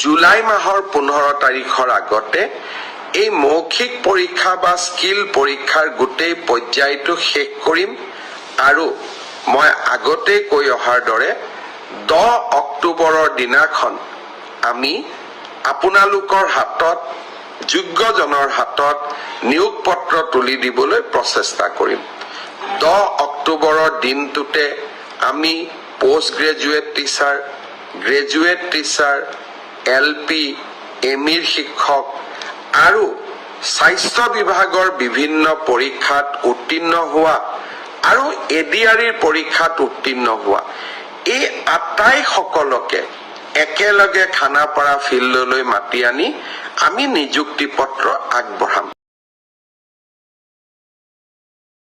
July মাহৰ 15 তাৰিখৰ আগতে এই মৌখিক পৰীক্ষা বা স্কিল পৰীক্ষাৰ গোটেই পৰ্যায়টো শেষ কৰিম আৰু মই আগতে কৈ অহাৰ দৰে 10 অক্টোবৰৰ দিনাখন আমি আপোনালোকৰ হাতত যোগ্যজনৰ হাতত নিয়োগ পত্ৰ তুলি দিবলৈ প্ৰচেষ্টা কৰিম 10 অক্টোবৰৰ দিনটোতে আমি post graduate teacher graduate teacher LP এমিৰ শিক্ষক আৰু স্বাস্থ্য বিভাগৰ বিভিন্ন পৰীক্ষাত উত্তীৰ্ণ হোৱা আৰু এডিআৰিৰ পৰীক্ষাত উত্তীৰ্ণ হোৱা এই আটাইসকলকে একেলগে খানাপাৰা ফিল্ডলৈ মাতি আনি আমি নিযুক্তি পত্ৰ আগবঢ়াম